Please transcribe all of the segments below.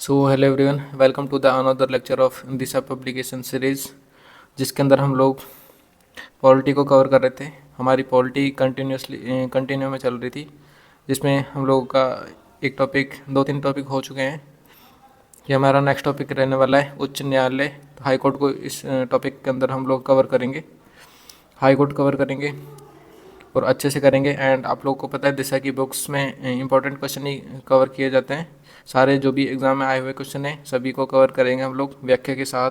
So hello everyone, welcome to the another lecture of Disha publication series, जिसके अंदर हम लोग पॉलिटी को कवर कर रहे थे। हमारी पॉलिटी कंटिन्यू में चल रही थी, जिसमें हम लोगों का एक टॉपिक 2-3 टॉपिक हो चुके हैं। ये हमारा नेक्स्ट टॉपिक रहने वाला है उच्च न्यायालय। तो हाई कोर्ट को इस टॉपिक के अंदर हम लोग कवर करेंगे, हाई कोर्ट कवर करेंगे और अच्छे से करेंगे। एंड आप लोगों को पता है दिशा की बुक्स में इंपॉर्टेंट क्वेश्चन ही कवर किए जाते हैं। सारे जो भी एग्ज़ाम में आए हुए क्वेश्चन हैं सभी को कवर करेंगे हम लोग व्याख्या के साथ,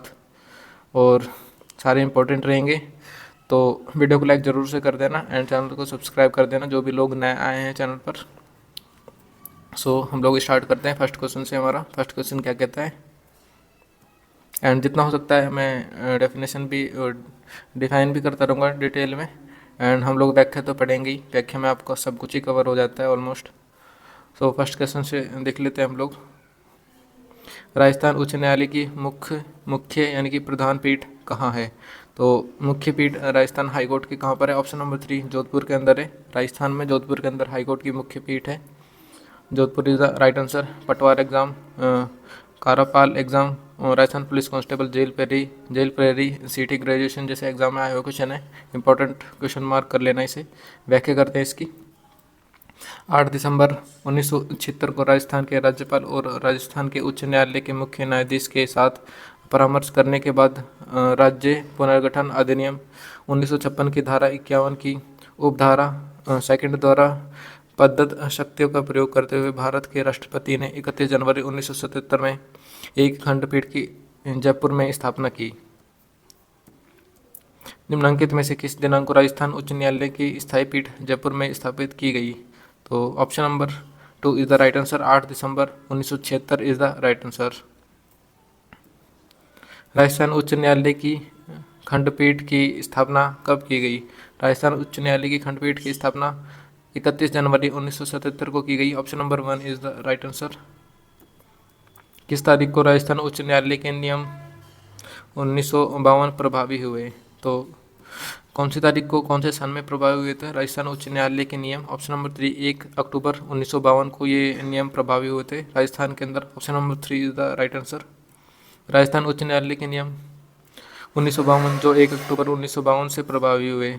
और सारे इंपॉर्टेंट रहेंगे। तो वीडियो को लाइक ज़रूर से कर देना एंड चैनल को सब्सक्राइब कर देना जो भी लोग नए आए हैं चैनल पर। सो हम लोग स्टार्ट करते हैं फर्स्ट क्वेश्चन से। हमारा फर्स्ट क्वेश्चन क्या कहता है, एंड जितना हो सकता है मैं डेफिनेशन भी डिफाइन भी करता रहूँगा डिटेल में। एंड हम लोग व्याख्या तो पढ़ेंगे ही, व्याख्या में आपका सब कुछ ही कवर हो जाता है ऑलमोस्ट। सो फर्स्ट क्वेश्चन से देख लेते हैं हम लोग। राजस्थान उच्च न्यायालय की मुख्य यानी कि प्रधान पीठ कहाँ है? तो मुख्य पीठ राजस्थान हाई कोर्ट की कहाँ पर है? ऑप्शन नंबर 3 जोधपुर के अंदर है। राजस्थान में जोधपुर के अंदर हाई कोर्ट की मुख्य पीठ है। Jodhpur is the right answer. Patwar exam, कारापाल exam, Rajasthan police constable, jail प्रेरी, सिटी ग्रेजुएशन जैसे एग्जाम में आए हुए क्वेश्चन है। इंपॉर्टेंट क्वेश्चन मार्क कर लेना इसे। व्याख्या करते हैं इसकी। 8 दिसंबर 1976 को राजस्थान के राज्यपाल और राजस्थान के उच्च न्यायालय के मुख्य न्यायाधीश के साथ परामर्श करने के बाद राज्य पुनर्गठन अधिनियम 1956 की धारा 51 की उपधारा सेकंड द्वारा प्रदत्त शक्तियों का प्रयोग करते हुए भारत के राष्ट्रपति ने 31 जनवरी 1977 में एक खंडपीठ की जयपुर में स्थापना की। निम्नलिखित में से किस दिनांक को राजस्थान उच्च न्यायालय की स्थायी पीठ जयपुर में स्थापित की गई? तो option number 2 is the right answer. 8 December 1976 is the right answer. Rajasthan उच्च न्यायालय की खंडपीठ की स्थापना कब की गई? राजस्थान उच्च न्यायालय की खंडपीठ की स्थापना 31 जनवरी 1977 को की गई। Option number 1 is the right answer. किस तारीख को राजस्थान उच्च न्यायालय के नियम 1952 प्रभावी हुए? तो कौन सी तारीख को कौन से सन में प्रभावी हुए थे राजस्थान उच्च न्यायालय के नियम? ऑप्शन नंबर 3 1 अक्टूबर 1952 को ये नियम प्रभावी हुए थे राजस्थान के अंदर। Option number 3 is the right answer. Rajasthan उच्च न्यायालय के नियम 1952 जो 1 अक्टूबर 1952 से प्रभावी हुए,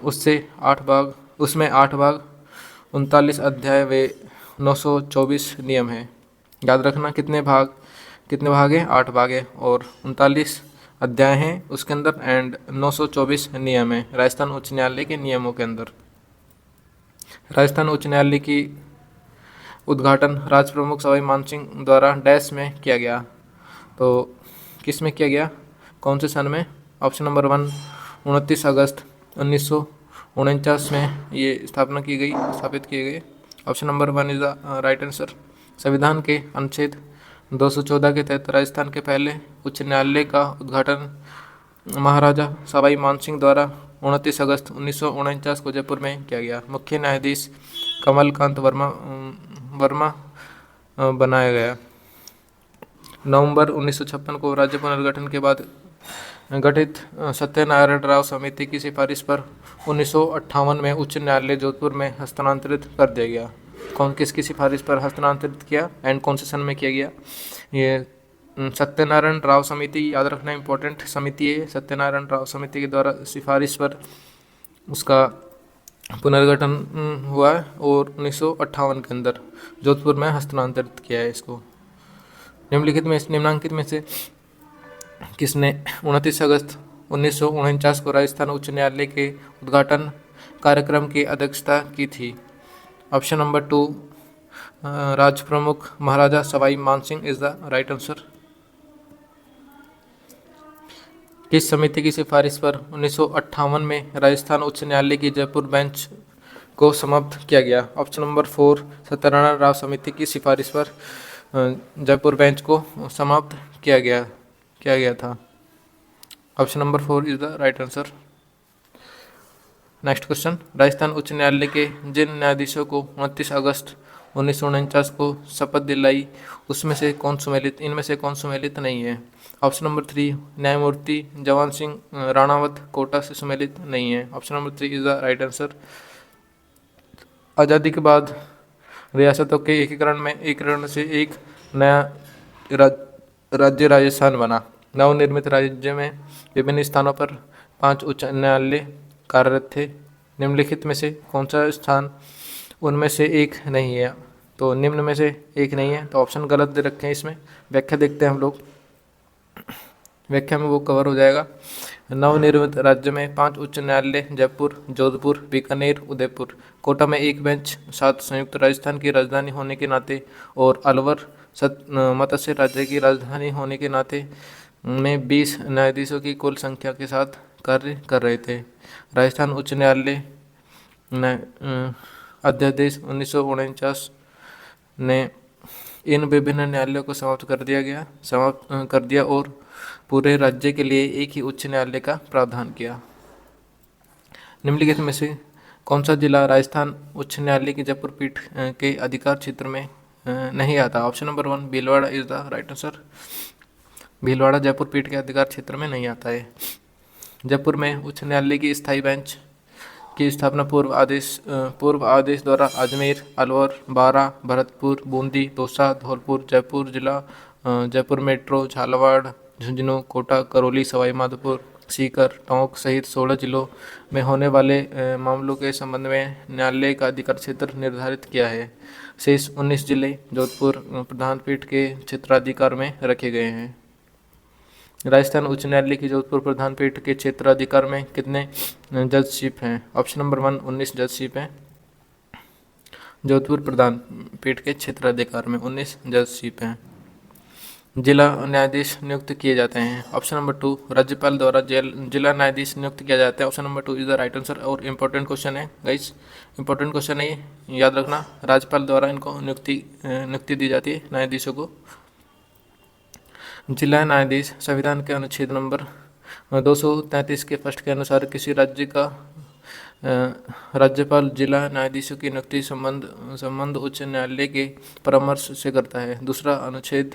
उसमें 8 भाग 39 अध्याय व 924 नियम हैं। याद रखना कितने भाग हैं? 8 भाग है और 39 अध्याय हैं उसके अंदर एंड 924 नियम है राजस्थान उच्च न्यायालय के नियमों के अंदर। राजस्थान उच्च न्यायालय की उद्घाटन राज प्रमुख सवाई मानसिंह द्वारा डैश में किया गया। तो किस में किया गया, कौन से सन में? ऑप्शन नंबर 1 29 अगस्त 1949 में ये स्थापित किए गए। Option number 1 is the right answer. संविधान के अनुच्छेद 214 के तहत राजस्थान के पहले उच्च न्यायालय का उद्घाटन महाराजा सवाई मानसिंह द्वारा 29 अगस्त 1949 को जयपुर में किया गया। मुख्य न्यायाधीश कमलकांत वर्मा बनाया गया। नवंबर 1956 को राज्य पुनर्गठन के बाद गठित सत्यनारायण राव समिति की सिफारिश पर 1958 में उच्च न्यायालय जोधपुर में हस्तांतरित कर दिया गया। किसकी सिफारिश पर हस्तांतरित किया एंड कौन से सन में किया गया? ये सत्यनारायण राव समिति, याद रखना इंपॉर्टेंट समिति है। सत्यनारायण राव समिति के द्वारा सिफारिश पर उसका पुनर्गठन हुआ है और 1958 के अंदर जोधपुर में हस्तांतरित किया है इसको। निम्नलिखित में से किसने 29 अगस्त 1949 को राजस्थान उच्च न्यायालय के उद्घाटन कार्यक्रम की अध्यक्षता की थी? ऑप्शन नंबर 2 राज प्रमुख Maharaja Sawai Mansingh is the right answer. किस समिति की सिफारिश पर 1958 में राजस्थान उच्च न्यायालय की जयपुर बेंच को समाप्त किया गया? ऑप्शन नंबर 4 सत्यनारायण राव समिति की सिफारिश पर जयपुर बेंच को समाप्त किया गया था। Option number 4 is the right answer. Next question, Rajasthan उच्च न्यायालय के जिन न्यायाधीशों को 29 अगस्त 1949 को शपथ दिलाई इनमें से कौन सुमेलित नहीं है? ऑप्शन नंबर 3 न्यायमूर्ति जवान सिंह राणावत कोटा से सुमेलित नहीं है। Option number 3 is the right answer. आज़ादी के बाद रियासतों के एकीकरण से एक नया राज्य राजस्थान बना। नवनिर्मित राज्य में विभिन्न स्थानों पर 5 उच्च न्यायालय कार्यरत थे। निम्नलिखित में से कौन सा स्थान उनमें से एक नहीं है? तो निम्न में से एक नहीं है, तो ऑप्शन गलत दे रखे हैं इसमें। व्याख्या देखते हैं हम लोग, व्याख्या में वो कवर हो जाएगा। नवनिर्मित राज्य में 5 उच्च न्यायालय जयपुर, जोधपुर, बीकानेर, उदयपुर। कोटा में 1 बेंच। 7 संयुक्त राजस्थान की राजधानी होने के नाते और अलवर मत्स्य राज्य की राजधानी होने के नाते में 20 न्यायाधीशों की कुल संख्या के साथ कार्य कर रहे थे। राजस्थान उच्च न्यायालय अध्यादेश 1949 ने इन विभिन्न न्यायालयों को समाप्त कर दिया और पूरे राज्य के लिए एक ही उच्च न्यायालय का प्रावधान किया। निम्नलिखित में से कौन सा जिला राजस्थान उच्च न्यायालय की जयपुर पीठ के अधिकार क्षेत्र में नहीं आता? Option number 1 Bhilwara is the right answer. Bhilwara Jaipur पीठ के अधिकार क्षेत्र में नहीं आता है। जयपुर में उच्च न्यायालय की स्थायी बेंच की स्थापना पूर्व आदेश द्वारा अजमेर, अलवर, बारा, भरतपुर, बूंदी, दौसा, धौलपुर, जयपुर जिला, जयपुर मेट्रो, झालावाड़, झुंझुनू, कोटा, करौली, सवाई माधोपुर, सीकर, टोंक सहित 16 जिलों में होने वाले मामलों के संबंध में न्यायालय का अधिकार क्षेत्र निर्धारित किया है। शेष 19 जिले जोधपुर प्रधान पीठ के क्षेत्राधिकार में रखे गए हैं। राजस्थान उच्च न्यायालय की जोधपुर प्रधान पीठ के क्षेत्राधिकार में कितने जजशिप हैं? ऑप्शन नंबर 1 19 जजशिप हैं। जोधपुर प्रधान पीठ के क्षेत्राधिकार में 19 जजशिप हैं। जिला न्यायाधीश नियुक्त किए जाते हैं। ऑप्शन नंबर 2 राज्यपाल द्वारा जिला न्यायाधीश नियुक्त किया जाता है। Option number 2 is the right answer. और इम्पोर्टेंट क्वेश्चन है गाइस, इम्पोर्टेंट क्वेश्चन है, याद रखना। राज्यपाल द्वारा इनको नियुक्ति दी जाती है न्यायाधीशों को। जिला न्यायाधीश संविधान के अनुच्छेद नंबर 233 के फर्स्ट के अनुसार किसी राज्य का राज्यपाल जिला न्यायाधीशों की नियुक्ति संबंध उच्च न्यायालय के परामर्श से करता है। दूसरा अनुच्छेद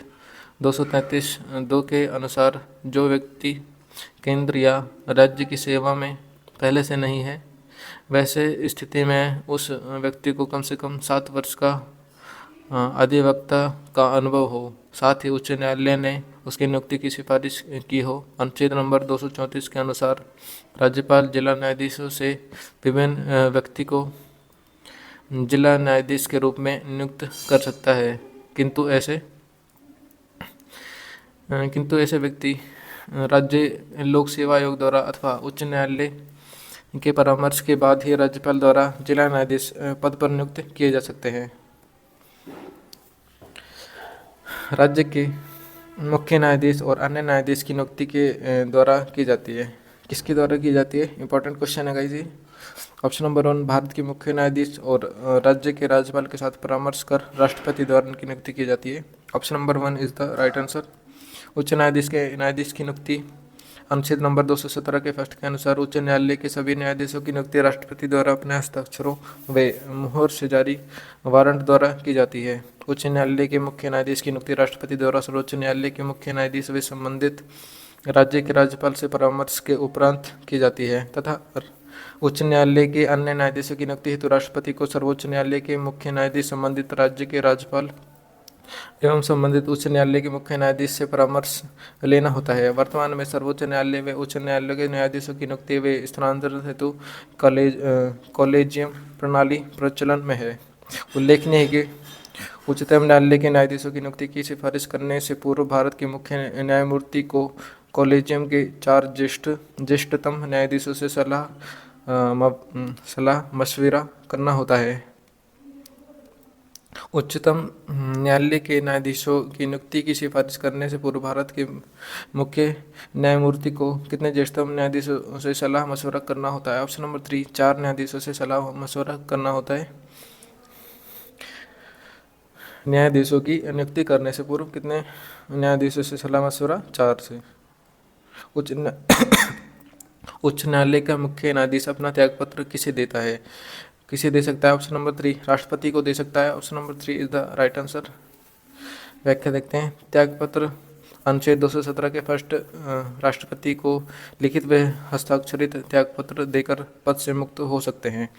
233(2) के अनुसार जो व्यक्ति केंद्र या राज्य की सेवा में पहले से नहीं है, वैसे स्थिति में उस व्यक्ति को कम से कम 7 वर्ष का अधिवक्ता का अनुभव हो, साथ ही उच्च न्यायालय ने उसकी नियुक्ति की सिफारिश की हो। अनुच्छेद नंबर 234 के अनुसार राज्यपाल जिला न्यायाधीशों से विभिन्न व्यक्ति को जिला न्यायाधीश के रूप में नियुक्त कर सकता है, किंतु ऐसे व्यक्ति राज्य लोक सेवा आयोग द्वारा अथवा उच्च न्यायालय के परामर्श के बाद ही राज्यपाल द्वारा जिला न्यायाधीश पद पर नियुक्त किए जा सकते हैं। राज्य के मुख्य न्यायाधीश और अन्य न्यायाधीश की नियुक्ति के द्वारा की जाती है। किसके द्वारा की जाती है? इंपॉर्टेंट क्वेश्चन है गाइस जी। ऑप्शन नंबर 1 भारत के मुख्य न्यायाधीश और राज्य के राज्यपाल के साथ परामर्श कर राष्ट्रपति द्वारा उनकी नियुक्ति की जाती है। Option number 1 is the right answer. उच्च न्यायाधीश की नियुक्ति अनुच्छेद नंबर 217 के फर्स्ट के अनुसार उच्च न्यायालय के सभी न्यायाधीशों की नियुक्ति राष्ट्रपति द्वारा अपने हस्ताक्षरों व मुहर से जारी वारंट द्वारा की जाती है। उच्च न्यायालय के मुख्य न्यायाधीश की नियुक्ति राष्ट्रपति द्वारा सर्वोच्च न्यायालय के मुख्य न्यायाधीश व संबंधित राज्य के राज्यपाल से परामर्श के उपरांत की जाती है तथा उच्च न्यायालय के अन्य न्यायाधीशों की नियुक्ति हेतु राष्ट्रपति को सर्वोच्च न्यायालय के मुख्य न्यायाधीश, संबंधित राज्य के राज्यपाल एवं संबंधित उच्च न्यायालय के मुख्य न्यायाधीश से परामर्श लेना होता है। वर्तमान में सर्वोच्च न्यायालय व उच्च न्यायालय के न्यायाधीशों की नियुक्ति व स्थानांतरण हेतु कॉलेजियम प्रणाली प्रचलन में है। उल्लेखनीय है कि उच्चतम न्यायालय के न्यायाधीशों की नियुक्ति की सिफारिश करने से पूर्व भारत के मुख्य न्यायमूर्ति को कॉलेजियम के 4 ज्येष्ठतम न्यायाधीशों से सलाह मशविरा करना होता है। उच्चतम न्यायालय के न्यायाधीशों की नियुक्ति की सिफारिश करने से पूर्व भारत के मुख्य न्यायमूर्ति को कितने ज्येष्ठतम न्यायाधीशों से सलाह मशवरा करना होता है? ऑप्शन नंबर 3 4 न्यायाधीशों से सलाह मशवरा करना होता है। न्यायाधीशों की नियुक्ति करने से पूर्व कितने न्यायाधीशों से सलाह मशवरा? 4 से। उच्च न्यायालय का मुख्य न्यायाधीश अपना त्यागपत्र किसे देता है? किसे दे सकता है? ऑप्शन नंबर 3 राष्ट्रपति को दे सकता है। Option number 3 is the right answer. व्याख्या देखते हैं। त्यागपत्र अनुच्छेद 217 के फर्स्ट राष्ट्रपति को लिखित व हस्ताक्षरित त्यागपत्र देकर पद से मुक्त हो सकते हैं।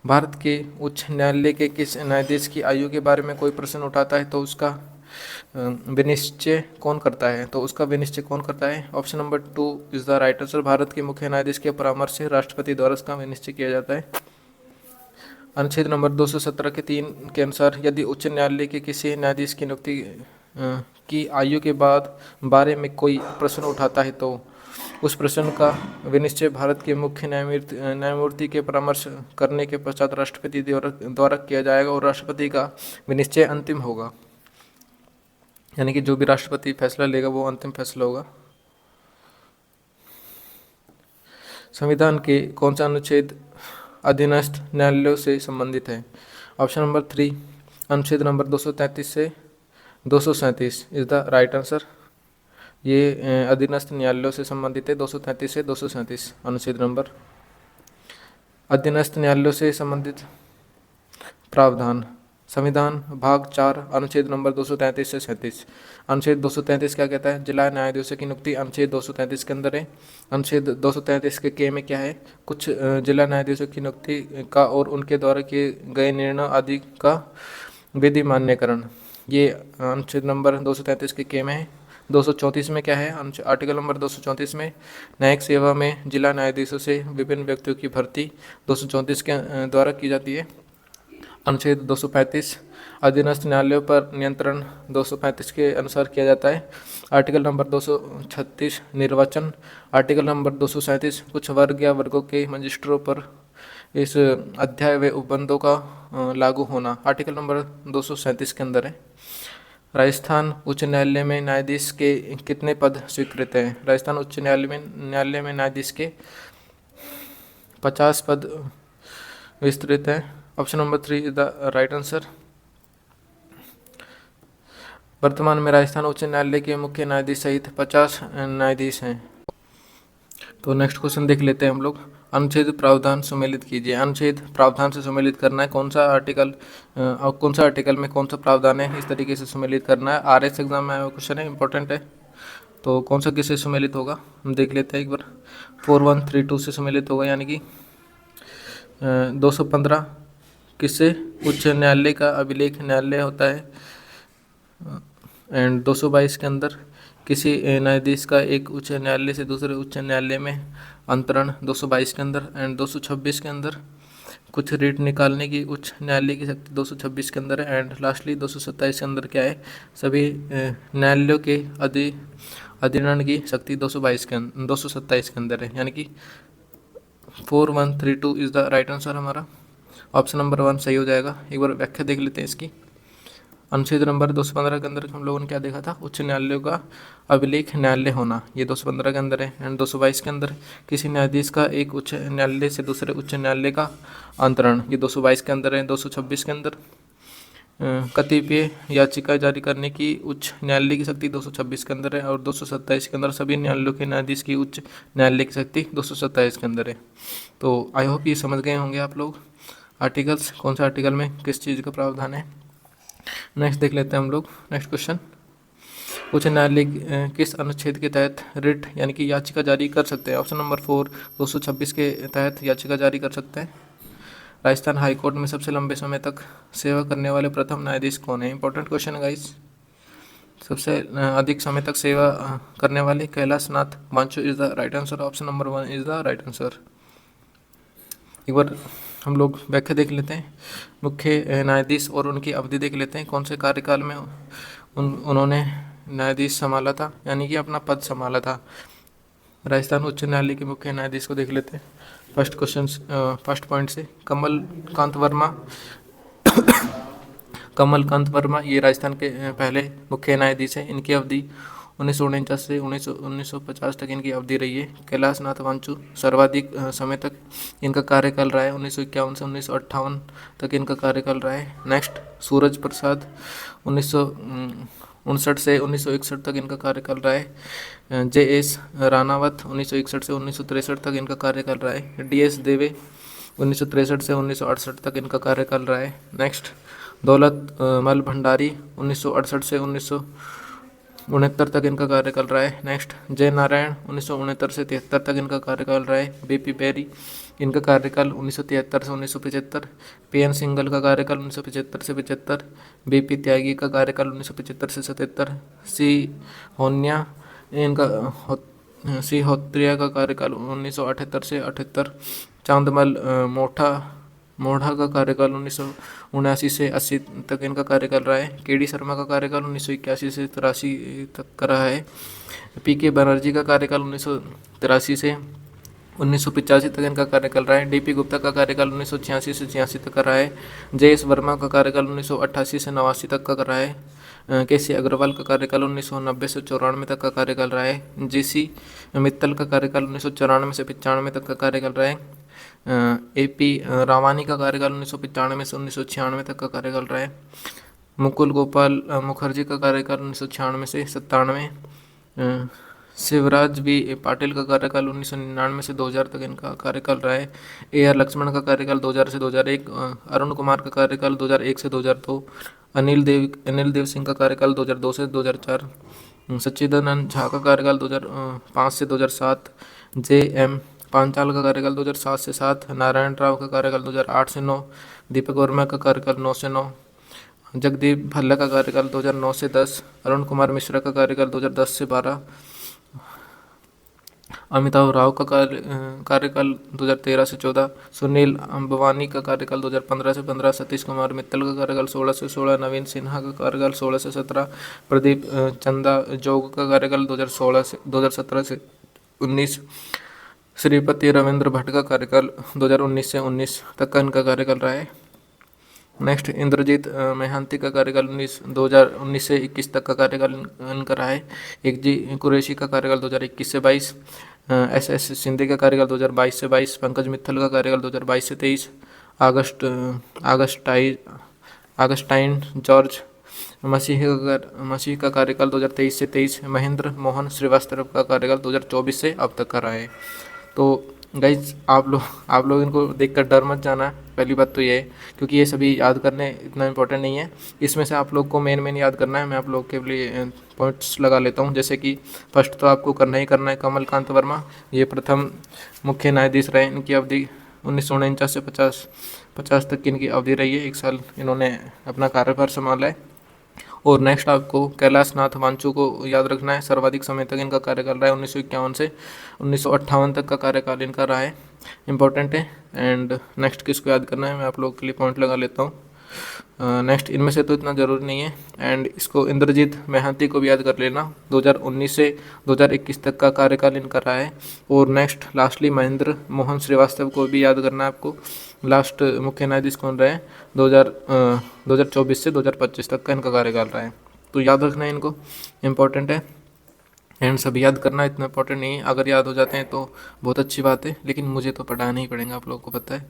भारत के उच्च न्यायालय के किस न्यायाधीश की आयु के बारे में कोई प्रश्न उठाता है तो उसका विनिश्चय कौन करता है? तो उसका विनिश्चय कौन करता है? Option number 2 is the right answer. Bharat के मुख्य न्यायाधीश के परामर्श से राष्ट्रपति द्वारा इसका विनिश्चय किया जाता है। अनुच्छेद नंबर 217 के 3 के अनुसार यदि उच्च न्यायालय के किसी न्यायाधीश की नियुक्ति की आयु के बाद बारे में कोई प्रश्न उठाता है तो उस प्रश्न का विनिश्चय भारत के मुख्य न्यायमूर्ति के परामर्श करने के पश्चात राष्ट्रपति द्वारा किया जाएगा और राष्ट्रपति का विनिश्चय अंतिम होगा। यानी कि जो भी राष्ट्रपति फैसला लेगा वो अंतिम फैसला होगा। संविधान के कौन सा अनुच्छेद अधीनस्थ न्यायालयों से संबंधित है? ऑप्शन नंबर 3 अनुच्छेद नंबर 233 से 237 इज द राइट आंसर। ये अधीनस्थ न्यायालयों से संबंधित है। 233 से 237 अनुच्छेद नंबर। अधीनस्थ न्यायालयों से संबंधित प्रावधान संविधान भाग 4 अनुच्छेद नंबर 233 से 37। अनुच्छेद 233 क्या कहता है? जिला न्यायाधीशों की नियुक्ति अनुच्छेद 233 के अंदर है। अनुच्छेद 233 के में क्या है? कुछ जिला न्यायाधीशों की नियुक्ति का और उनके द्वारा किए गए निर्णय आदि का विधि मान्यकरण, ये अनुच्छेद नंबर 233 के में है। 234 में क्या है? आर्टिकल नंबर 234 में न्यायिक सेवा में जिला न्यायाधीशों से विभिन्न व्यक्तियों की भर्ती 234 के द्वारा की जाती है। अनुच्छेद 235 अधीनस्थ न्यायालयों पर नियंत्रण 235 के अनुसार किया जाता है। आर्टिकल नंबर 236 निर्वाचन। आर्टिकल नंबर 237 कुछ वर्ग या वर्गों के मजिस्ट्रों पर इस अध्याय व उपबंधों का लागू होना आर्टिकल नंबर 237 के अंदर है। राजस्थान उच्च न्यायालय में न्यायाधीश के कितने पद स्वीकृत हैं? राजस्थान उच्च न्यायालय में न्यायाधीश के 50 पद विस्तृत हैं। Option number 3 is the right answer. वर्तमान में राजस्थान उच्च न्यायालय के मुख्य न्यायाधीश सहित 50 न्यायाधीश हैं। तो नेक्स्ट क्वेश्चन देख लेते हैं हम लोग। अनुच्छेद प्रावधान सुमेलित कीजिए। अनुच्छेद प्रावधान से सुमेलित करना है। कौन सा आर्टिकल में कौन सा प्रावधान है, इस तरीके से सुमेलित करना है। RS एग्जाम में आया हुआ क्वेश्चन है, इंपॉर्टेंट है। तो कौन सा किससे सुमेलित होगा हम देख लेते हैं एक बार। 4132 से सुमेलित होगा, यानी कि 215 किससे? उच्च न्यायालय का अभिलेख न्यायालय होता है। एंड 222 के अंदर किसी न्यायाधीश का एक उच्च न्यायालय से दूसरे उच्च न्यायालय में अंतरण 222 के अंदर। एंड 226 के अंदर कुछ रेट निकालने की उच्च न्यायालय की शक्ति 226 के अंदर है। एंड लास्टली 227 के अंदर क्या है? सभी न्यायालयों के अधिनियम की शक्ति 227 के अंदर है, यानी कि 4132 इज द राइट आंसर हमारा। ऑप्शन नंबर 1 सही हो जाएगा। एक बार व्याख्या देख लेते हैं इसकी। अनुच्छेद नंबर 215 के अंदर हम लोगों ने क्या देखा था? उच्च न्यायालयों का अभिलेख न्यायालय होना, ये 215 के अंदर है। एंड 222 के अंदर किसी न्यायाधीश का एक उच्च न्यायालय से दूसरे उच्च न्यायालय का अंतरण, ये 222 के अंदर है। 226 के अंदर कतिपय याचिका जारी करने की उच्च न्यायालय की शक्ति 226 के अंदर है। और 227 के अंदर सभी न्यायालयों के न्यायाधीश की उच्च न्यायालय की शक्ति 227 के अंदर है। तो आई होप ये समझ गए होंगे आप लोग आर्टिकल्स, कौन सा आर्टिकल में किस चीज़ का प्रावधान है। नेक्स्ट देख लेते हैं हम लोग। नेक्स्ट क्वेश्चन, उच्च न्यायालय किस अनुच्छेद के तहत रिट यानी कि याचिका जारी कर सकते हैं? ऑप्शन नंबर 4 226 के तहत याचिका जारी कर सकते हैं। राजस्थान हाई कोर्ट में सबसे लंबे समय तक सेवा करने वाले प्रथम न्यायाधीश कौन है? इंपॉर्टेंट क्वेश्चन है गाइस। सबसे अधिक समय तक सेवा करने वाले Kailash Nath Wanchoo is the right answer. Option number 1 is the right answer. एक बार हम लोग व्याख्या देख लेते हैं। मुख्य न्यायाधीश और उनकी अवधि देख लेते हैं। कौन से कार्यकाल में उन्होंने न्यायाधीश संभाला था, यानी कि अपना पद संभाला था। राजस्थान उच्च न्यायालय के मुख्य न्यायाधीश को देख लेते हैं। फर्स्ट पॉइंट से कमल कांत वर्मा ये राजस्थान के पहले मुख्य न्यायाधीश हैं। इनकी अवधि 1949 से 1950 तक इनकी अवधि रही है। कैलाश नाथ वांचु सर्वाधिक समय तक इनका कार्यकाल रहा है। 1951 से 1958 तक इनका कार्यकाल रहा है। नेक्स्ट सूरज प्रसाद 1959 से 1961 तक इनका कार्यकाल रहा है। JS रानावत 1961 से 1963 तक इनका कार्यकाल रहा है। DS देवे 1963 से 1968 तक इनका कार्यकाल रहा है। नेक्स्ट दौलत मल भंडारी 1968 से उनहत्तर तक इनका कार्यकाल रहा है। नेक्स्ट जय नारायण 1969 से 73 तक इनका कार्यकाल रहा है। बीपी बेरी इनका कार्यकाल 1973 से 1975। पीएन सिंघल का कार्यकाल 1975 से 75। बीपी त्यागी का कार्यकाल 1975 से 77। सी होन्या इनका सी होत्रिया का कार्यकाल 1978 से 78। चांदमल मोढ़ा का कार्यकाल 1979 से 80 तक इनका कार्यकाल रहा है। केडी शर्मा का कार्यकाल 1981 से 83 तक का रहा है। पीके बनर्जी का कार्यकाल 1983 से 1985 तक इनका कार्यकाल रहा है। डीपी गुप्ता का कार्यकाल 1986 से 86 तक का रहा है। जेएस वर्मा का कार्यकाल 1988 से 89 तक का रहा है। केसी अग्रवाल का कार्यकाल 1990 से 94 तक का कार्यकाल रहा है। जीसी मित्तल का कार्यकाल 1994 से 95 तक का कार्यकाल रहा है। एपी रावानी का कार्यकाल 1995 से 1996 तक का कार्यकाल रहा है। मुकुल गोपाल मुखर्जी का कार्यकाल 1996 से 97। शिवराज बी पाटिल का कार्यकाल 1999 से 2000 तक इनका कार्यकाल रहा है। AR लक्ष्मण का कार्यकाल 2000 से 2001। अरुण कुमार का कार्यकाल 2001 से 2002। अनिल देव सिंह का कार्यकाल 2002 से 2004। सच्चिदानंद झा का कार्यकाल 2005 से 2007। JM पांचाल का कार्यकाल 2007 से 7। नारायण राव का कार्यकाल 2008 से 9। दीपक वर्मा का कार्यकाल 9 से 9। जगदीप भल्ला का कार्यकाल 2009 से 10। अरुण कुमार मिश्रा का कार्यकाल 2010 से 12। अमिताभ राव का कार्यकाल 2013 से 14। सुनील अंबवानी का कार्यकाल 2015 से 15। सतीश कुमार मित्तल का कार्यकाल 16 से 16। नवीन सिन्हा का कार्यकाल 16 से 17। प्रदीप चंदा जोग का कार्यकाल 2017 से 19। श्रीपति रविंद्र भट्ट का कार्यकाल 2019 से 19 तक का इनका कार्यकाल रहा है। नेक्स्ट इंद्रजीत मेहांती का कार्यकाल 2019 से 21 तक का कार्यकाल इनका रहा है। एक जी कुरैशी का कार्यकाल 2021 से 22। SS शिंदे का कार्यकाल 2022 से 22। पंकज मित्तल का कार्यकाल 2022 से 23। आगस्टाइन जॉर्ज मसीह का कार्यकाल 2023 से 23। महेंद्र मोहन श्रीवास्तव का कार्यकाल 2024 से अब तक का रहा है। तो गाइज आप लोग इनको देखकर डर मत जाना। पहली बात तो ये है, क्योंकि ये सभी याद करने इतना इम्पोर्टेंट नहीं है। इसमें से आप लोग को मेन याद करना है। मैं आप लोग के लिए पॉइंट्स लगा लेता हूँ। जैसे कि फर्स्ट तो आपको करना ही करना है कमलकांत वर्मा। ये प्रथम मुख्य न्यायाधीश रहे। इनकी अवधि 1949 से 50 तक की इनकी अवधि रही है। 1 साल इन्होंने अपना कार्यभार संभाला है। और नेक्स्ट आपको कैलाश नाथ वांचू को याद रखना है। सर्वाधिक समय तक इनका कार्यकाल रहा है। 1951 से 1958 तक का कार्यकाल इनका रहा है। इंपॉर्टेंट है। एंड नेक्स्ट किसको याद करना है, मैं आप लोगों के लिए पॉइंट लगा लेता हूँ। नेक्स्ट इनमें से तो इतना ज़रूरी नहीं है। एंड इसको इंद्रजीत मेहांती को भी याद कर लेना। 2019 से 2021 तक का कार्यकाल इनका रहा है। और नेक्स्ट लास्टली महेंद्र मोहन श्रीवास्तव को भी याद करना है आपको। लास्ट मुख्य न्यायाधीश कौन रहे? 2024 से 2025 तक का इनका कार्यकाल रहा है। तो याद रखना है इनको, इम्पोर्टेंट है। एंड सभी याद करना इतना इम्पोर्टेंट नहीं है। अगर याद हो जाते हैं तो बहुत अच्छी बात है, लेकिन मुझे तो पढ़ाना ही पड़ेगा, आप लोगों को पता है।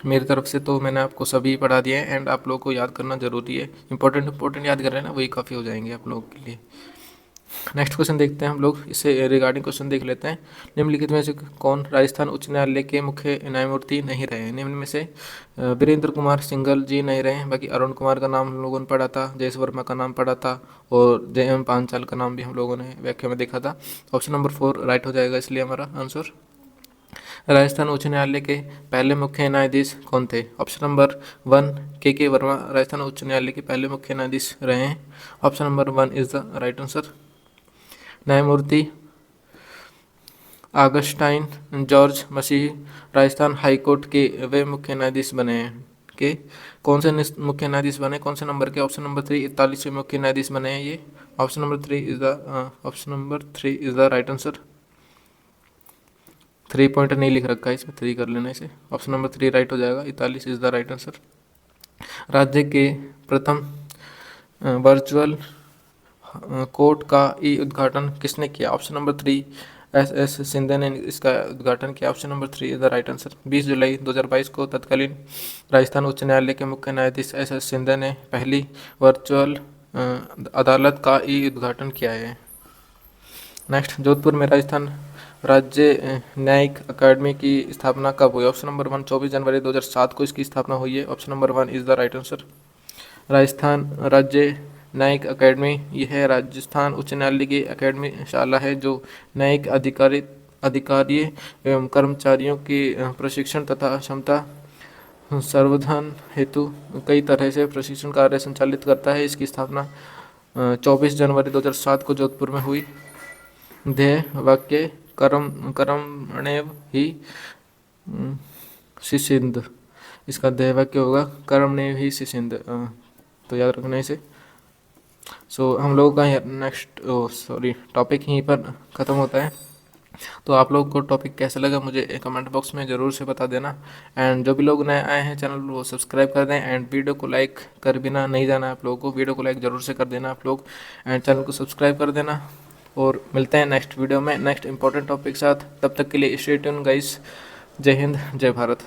मेरी तरफ से तो मैंने आपको सभी पढ़ा दिए हैं। एंड आप लोगों को याद करना ज़रूरी है। इंपॉर्टेंट याद कर रहे हैं ना, वही काफ़ी हो जाएंगे आप लोगों के लिए। नेक्स्ट क्वेश्चन देखते हैं हम लोग। इससे रिगार्डिंग क्वेश्चन देख लेते हैं। निम्नलिखित में से कौन राजस्थान उच्च न्यायालय के मुख्य न्यायमूर्ति नहीं रहे? निम्न में से वीरेंद्र कुमार सिंघल जी नहीं रहे। बाकी अरुण कुमार का नाम हम लोगों ने पढ़ा था, जयेश वर्मा का नाम पढ़ा था, और JM पांचाल का नाम भी हम लोगों ने व्याख्या में देखा था। ऑप्शन नंबर 4 राइट हो जाएगा इसलिए हमारा आंसर। राजस्थान उच्च न्यायालय के पहले मुख्य न्यायाधीश कौन थे? ऑप्शन नंबर 1 के वर्मा राजस्थान उच्च न्यायालय के पहले मुख्य न्यायाधीश रहे हैं। Option number 1 is the right answer. न्यायमूर्ति आगस्टाइन जॉर्ज मसीह राजस्थान हाईकोर्ट के वे मुख्य न्यायाधीश बने हैं। के कौन से मुख्य न्यायाधीश बने, कौन से नंबर के? ऑप्शन नंबर 3 41वें मुख्य न्यायाधीश बने हैं ये। Option number 3 is the right answer. 3 point नहीं लिख रखा है इसमें, 3 कर लेना इसे। ऑप्शन नंबर 3 राइट हो जाएगा। 41 इज द राइट आंसर। राज्य के प्रथम वर्चुअल कोर्ट का उद्घाटन किसने किया? ऑप्शन नंबर 3 SS शिंदे ने इसका उद्घाटन किया। Option number 3 is the right answer. 20 जुलाई 2022 को तत्कालीन राजस्थान उच्च न्यायालय के मुख्य न्यायाधीश SS शिंदे ने पहली वर्चुअल अदालत का उद्घाटन किया है। नेक्स्ट, जोधपुर में राजस्थान राज्य न्यायिक अकादमी की स्थापना कब हुई? ऑप्शन नंबर 1 24 जनवरी 2007 को इसकी स्थापना हुई है। Option number 1 is the right answer. Rajasthan राज्य न्यायिक अकेडमी, यह राजस्थान उच्च न्यायालय की अकेडमी शाला है जो न्यायिक अधिकारियों एवं कर्मचारियों की प्रशिक्षण तथा क्षमता संवर्धन हेतु कई तरह से प्रशिक्षण कार्य संचालित करता है। इसकी स्थापना 24 जनवरी 2007 को जोधपुर में हुई। ध्येय वाक्य कर्मण्येव ही शिष्येन्द्र, इसका ध्येय वाक्य होगा कर्मण्येव ही शिष्येन्द्र, तो याद रखना इसे। सो हम लोगों का नेक्स्ट टॉपिक यहीं पर ख़त्म होता है। तो आप लोगों को टॉपिक कैसा लगा मुझे कमेंट बॉक्स में ज़रूर से बता देना। एंड जो भी लोग नए आए हैं चैनल वो सब्सक्राइब कर दें एंड वीडियो को लाइक कर बिना नहीं जाना है आप लोगों को, वीडियो को लाइक ज़रूर से कर देना आप लोग एंड चैनल को सब्सक्राइब कर देना। और मिलते हैं नेक्स्ट वीडियो में नेक्स्ट इंपॉर्टेंट टॉपिक के साथ। तब तक के लिए स्टे ट्यून गाइस। जय हिंद, जय भारत।